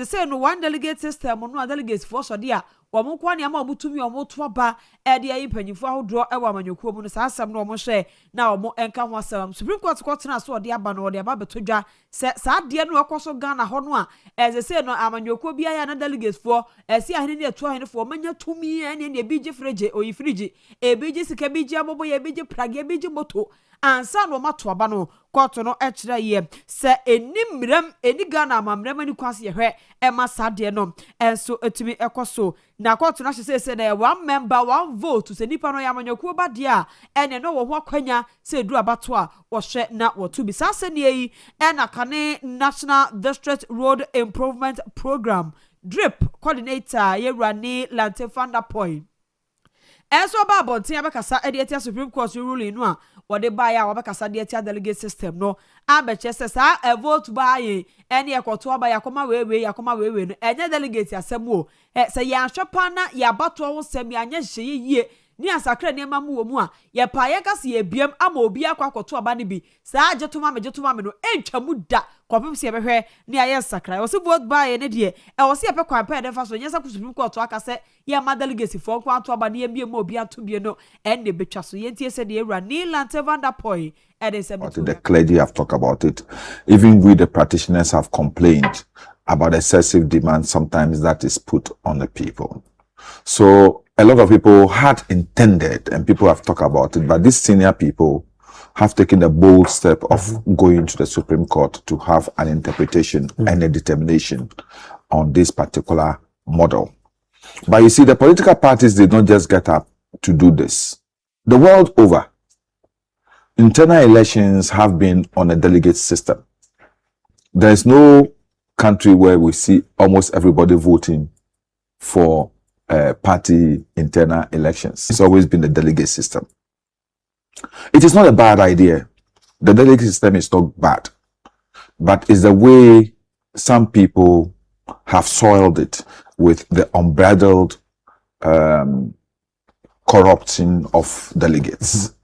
say no one delegate system no delegates for so dia wɔn kwa ne ama wɔn tumi wɔn to aba ɛde ayi mpanyinfo ahodoɔ ɛwɔ amanyuko mu no saa asɛm no wɔn hwɛ na wɔn ɛnka ho asɛm Supreme Court na so ɔde aba no ɔde aba beto dwa sɛ saa deɛ no ɛkɔ so Ghana hɔ no a say no amanyuko bi ayɛ na delegates for ɛsi ahene ne ɛto ahene for manya tumi ɛne ne bi gye frige oyi frige ebi gye sika bi gye abobo ye bi gye prage bi gye moto ansa no ma to aba no court no ɛkyerɛ yɛ sɛ enimrem eni Ghana amamrem ani kwase yɛ hwɛ ɛma saa deɛ no ɛnso etumi ɛkɔ so na court no hyɛ sɛ na one member one vote sɛ nipa no yɛ amanyɔkuo ba deɛ a ɛne no wɔ ho akwanya sɛ edu abato a wɔhwɛ na wɔto bi saa sɛ ne yi ɛna kane National District Road Improvement Program DRIP coordinator yɛwurane Lantefanda Point ɛnso ba abɔnten abɛkasa ɛde atia Supreme Court ruling no a wɔde ba ya wɔbɛkasa de atia delegate system no abɛkyɛ sɛ saa vote ba yɛ ɛne ɛkɔto aba yakoma wewe no ɛnyɛ delegate asɛm o sɛ yɛahwɛ pa na yɛabato ho sɛm yɛanyɛ hyehyɛ yie ni asakra ne ma mu wɔ mu a yɛpa yɛkasa yɛbiam ama obi akɔto aba ne bi saa gjetoma me no entwa mu da kɔpem sɛ yɛbɛhwɛ ne ayɛ sakra wɔse vote ba yɛ ne deɛ wɔse yɛpɛ kwan pɛ de fa so nyɛ sɛ Supreme Court aka sɛ yɛma delegates fo kwan to aba ne yɛbie ma obi ato bie no ɛnne betwa so yɛntie sɛ de ewura ne Lantefanda Point the clergy have talked about it. Even we, the practitioners, have complained about excessive demand sometimes that is put on the people. So a lot of people had intended, and people have talked about it, but these senior people have taken the bold step of going to the Supreme Court to have an interpretation and a determination on this particular model. But you see, the political parties did not just get up to do this. The world over, internal elections have been on a delegate system. There is no country where we see almost everybody voting for party internal elections. It's always been the delegate system. It is not a bad idea. The delegate system is not bad, but it's the way some people have soiled it with the unbridled corruption of delegates.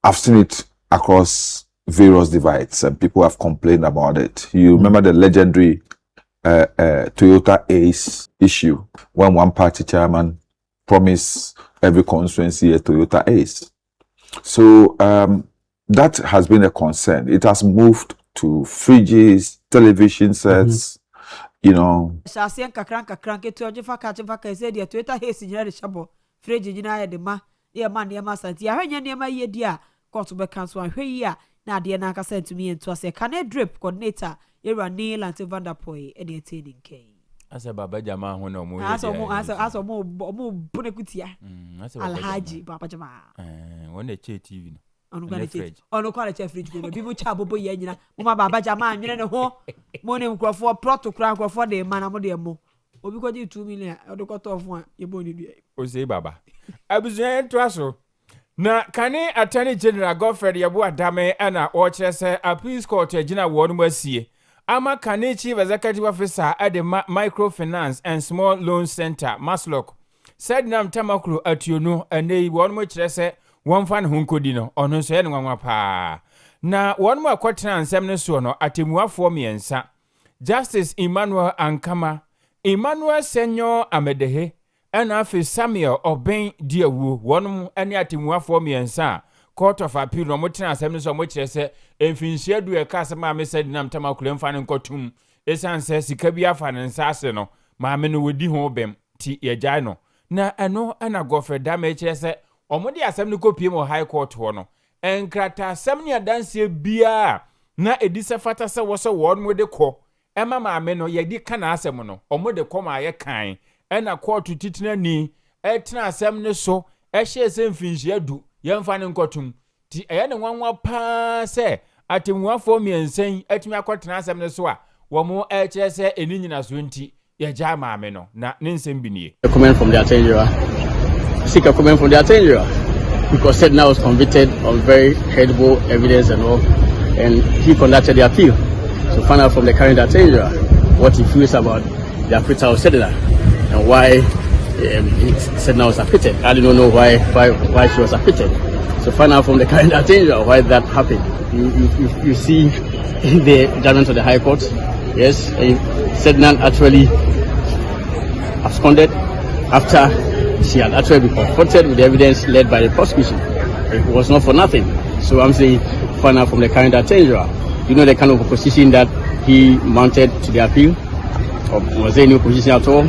I've seen it across various divides, and people have complained about it. You remember the legendary Toyota Ace issue, when one party chairman promised every constituency a Toyota Ace. So that has been a concern. It has moved to fridges, television sets, you know. Shasian kakranka to Jeffaka said, "Your Twitter hates in your shabo, Freddy Jina de ma, dear man, dear master, dear, near my year, dear, got to be council and here. Now, dear Naka said to me and to us a can drip coordinator, you're Neil and Vanderpoy, any attaining K. As a Baba Jama, when no more. As a more Bunekutia, Alhaji, Papa Jama. When they chat TV. On no quality fridge, people chabo boyena, Baba Jama, and a whole morning for proto crank for the man amodiamo. Or because you 2 million, or the cut off one, you bony. O say Baba. I was there to us. Na kane Attorney General Godfrey Yabua Dame ana Orchester Appeals Court Gina Wonwasie. Ama kane Chief Executive Officer at the Microfinance and Small Loan Center, Maslock. Said Nam Tamaklu at you know, and they one much say one fan hunkodino or no say anyone pa. Na one more quarter and 7 sono at Timua for me and sa. Justice Emmanuel Ankama, Emmanuel Senior Amedehe. And after Samuel Oben Diawu, one any atimwa for me and sa, Court of Appeal, no more than 7 so much as a Finchia do a Casama said Nam Tamakulum Fan Cotum, Esan says Sikabia Fan and Sasseno, Mamma would do home T. Yajano. Na ano and a gopher damage as a Omodi Assembly copy or High Court one. And Krata Samnia dance beer. Na Edisa Fatasa was a one with the co. Emma Mameno Yadi Canasemono, or more the coma ye kind. And a quarter to titina ni, etna semne so, share same fins yadu, young fanning cotton. Ti any one pa say, at him one for me and saying, et me a quarter semne soa, one more HSA in Indian 20, ya jama meno, not Ninsen Bini. A comment from the Attorney General. Seek a comment from the Attorney General. Because said now was convicted on very credible evidence and all, and he conducted the appeal. So find out from the current Attorney General what he feels about the acquittal of Sedina. And why Sedna was acquitted. I don't know why she was acquitted. So find out from the current Attorney General why that happened. You see in the judgment of the High Court, yes, Sedna actually absconded after she had actually been confronted with the evidence led by the prosecution. It was not for nothing. So I'm saying find out from the current Attorney General. You know the kind of opposition that he mounted to the appeal? Or was there any opposition at all?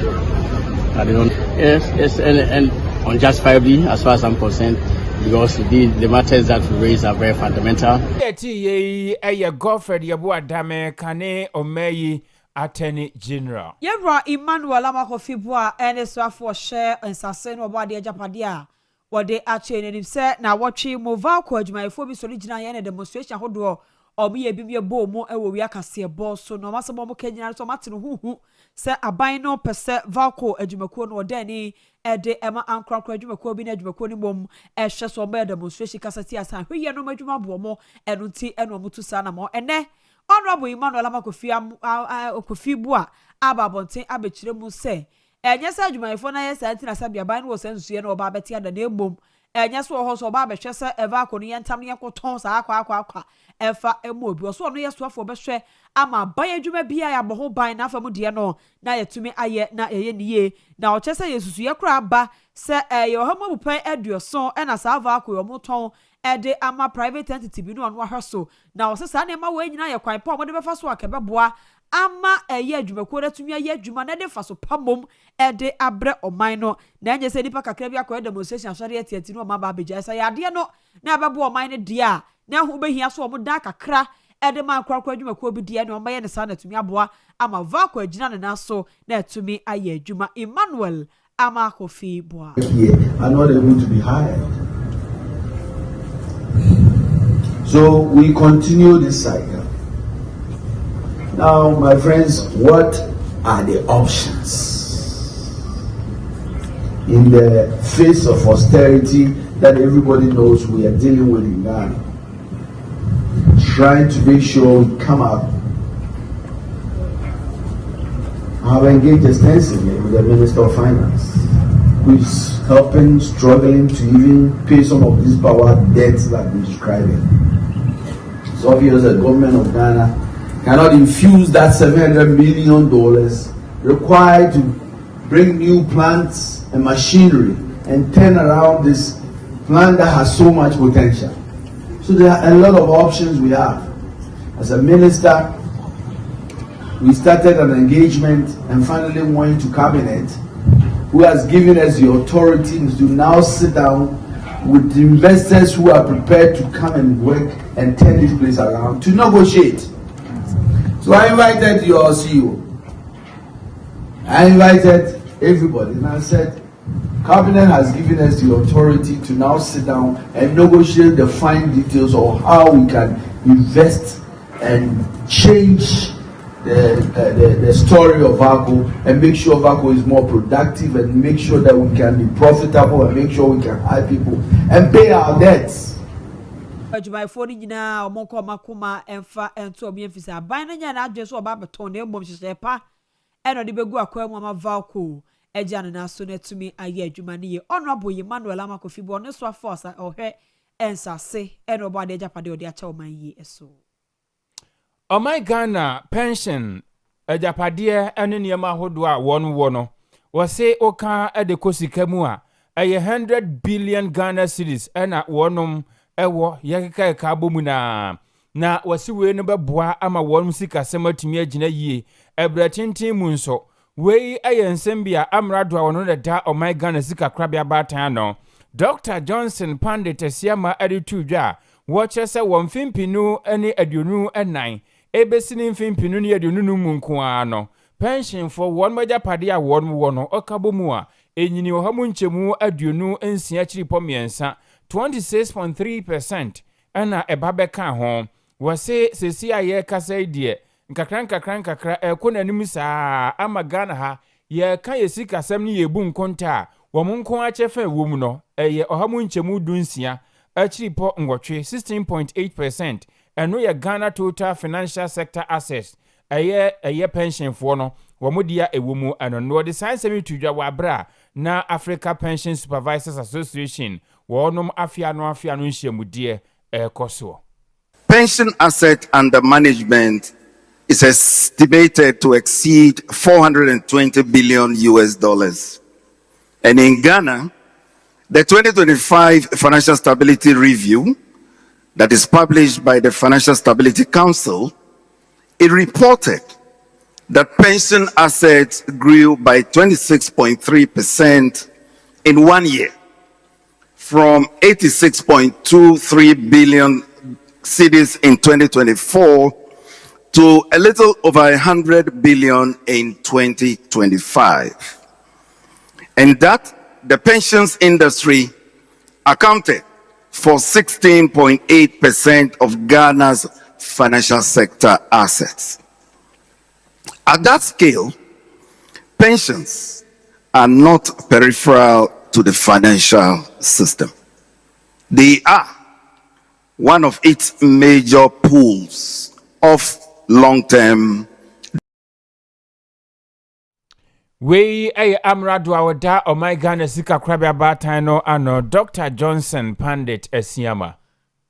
I don't know. Yes, and unjustifiably, as far as I'm concerned, because the matters that we raise are very fundamental. Godfrey Yabua Dame Kane Omeyi Attorney General. Yebra Emmanuel Amakofibua and so for share and Sassen or body Japadia. What they actually and said now watching Mova Coach my phobia original and demonstration hodo or me a bibia bo mo Owia Kaseɛ boss so no massa mo Kenya so Martin who say abino per se valco edumako no deni ede ema ankra edumako bi na edumako ni mom ehwe so be demonstration kasati asan hwe no madwuma bo mo enu ti enu mo tu sa na mo ene honorable Emmanuel Amakofibua ababonten abekire mu se enye sa adwumayefo na yesa ntina sabia ban wo sensuye na oba beti ada na ebom enye so ho so oba behwe se eva ko no yentam ne yakoton sa akwa efa emu obi so no yeso afo behwe ama ban adwuma bia ya boho ban na afa mu de no na yetumi aye na eye niye na o chese yesusu ye kra ba se ye ho mu pan aduoso na sa ava ko yo moton ede ama private entity bi no anu ahweso na o se sa na ma we nyina ye kwan pa mo de befa so akebeboa ama eye adwumako na tumi aye adwuma na de fa so pamom ede abre oman no na enye se nipa kakra bi akwa demonstration asori etiati no ma ba beja sa ya de no na abebo oman ne de a na hu behia so omo da kakra ede ma akwa adwumako bi de na omaye ne sa na tumi aboa ama vako agina ne na so na tumi aye adwuma Emmanuel Amakofibua are not able to be hired. So we continue this cycle. Now, my friends, what are the options in the face of austerity that everybody knows we are dealing with in Ghana? Trying to make sure we come out. I have engaged extensively with the Minister of Finance, who is helping, struggling to even pay some of these power debts that we're describing. It's obvious that the government of Ghana cannot infuse that $700 million required to bring new plants and machinery and turn around this plant that has so much potential. So there are a lot of options we have. As a minister, We started an engagement and finally went to cabinet, who has given us the authority to now sit down with the investors who are prepared to come and work and turn this place around to negotiate. So I invited your CEO. I invited everybody and I said, Cabinet has given us the authority to now sit down and negotiate the fine details of how we can invest and change the story of VACO and make sure VACO is more productive and make sure that we can be profitable and make sure we can hire people and pay our debts. Adwumayɛfoɔ no nyinaa ɔmɔnkɔ makoma ɛmfa ɛnto ɔmo yɛmfisi aban no nya na adwene so ɔba abɛtɔn na mmom hyehyɛ pa ɛna ɔde bɛgu akwan mu ama valco ɛgya no naso na tumi ayɛ adwuma no yɛ honorable Emmanuel Amakofi bo ɔno so afɔ ɔsa ɔhwɛ ɛnsase ɛna ɔbɔ ade agyapadeɛ ɔde akyɛ ɔman yie ɛso. Oh my Ghana pension agyapadeɛ ɛne nneɛma ahodoɔ a wɔn wɔ no wɔse oka ɛde kosika mu a ɛyɛ 100 billion Ghana cedis ɛna wɔnom ɛwɔ yɛkeka abɔ mu na wɔse wei no bɛboa ama wɔn sikasɛm atumi agyina yie ɛbrɛtenten mu nso wei ɛyɛ nsɛm bi a amrado a wɔno da da ɔman Ghana sika krabea baatan no Dr. Johnson Pandit Asiama editu dwa wɔkyerɛ sɛ wɔn mfimpinu ne aduonu ɛnan ebesini mfimpinu ne aduonu no mu nkoa no pension for wɔn magyapade a wɔn wɔ no ɔkabɔ mu a enyini wɔ ha mu nkyɛmu aduonu nsia kyiripɔ mmiɛnsa 26.3% ɛna ɛba bɛka ho wɔse sesi a yɛkasa die nkakra ɛkɔ n'anim saa ama Ghana ha yɛka yɛsi kasɛm ne yɛbu nkonta a wɔn nko akyɛfa wɔ mu no ɛyɛ ɔha mu nkyɛmu dunsia achiripo ngwotwe 16.8% ɛno yɛ Ghana total financial sector assets ɛyɛ pension for no wɔmodia ɛwɔ mu ɛno no de sansɛm tudwa wabra na Africa Pension Supervisors Association wɔnom afia no nhyiamudeɛ ɛkɔso. Pension asset under management is estimated to exceed $420 billion. And in Ghana, the 2025 Financial Stability Review that is published by the Financial Stability Council, it reported that pension assets grew by 26.3% in 1 year, from 86.23 billion cedis in 2024 to a little over 100 billion in 2025. And that the pensions industry accounted for 16.8% of Ghana's financial sector assets. At that scale, pensions are not peripheral to the financial system. They are one of its major pools of long-term. Wei amrado awda ɔman Ghana sika krabea baatan no ano Dr. Johnson Pandit Asiama.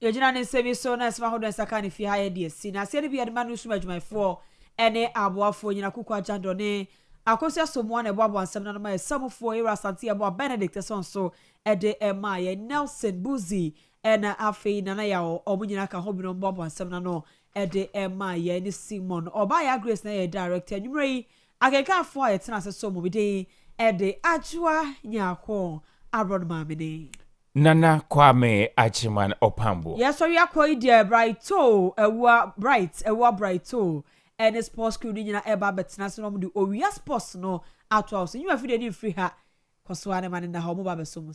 Yegyina ne nsɛm so na ɛsɛm ahodoɔ nsaka ne fie ha yɛ de asi na aseɛ no bi yɛde ma no sum adwumayɛfoɔ ɛne aboafoɔ nyina kuku agyando ne akosi asomoa na ɛboaboa nsɛm no ma ɛsamfoɔ ɛwura asante ɛboa Benedict ɛsɔn so ɛde ɛma yɛ Nelson Buzi ɛna afei nana ya ɔmo nyina ka ho bi no boaboa nsɛm no ɛde ɛma yɛ ne Simon ɔba ya Grace na yɛ director nwumre yi akekafo a yɛtena ase so mobide ɛde ajua nyako abron mamene Nana Kwame Achiman Opambo. Yes, so we are quite dear brighto, a brighto, and a sports crew in eba betnas no do Owia sports no out house. You have any free her, Coswana man in the home of Abesomo.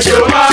Thank you.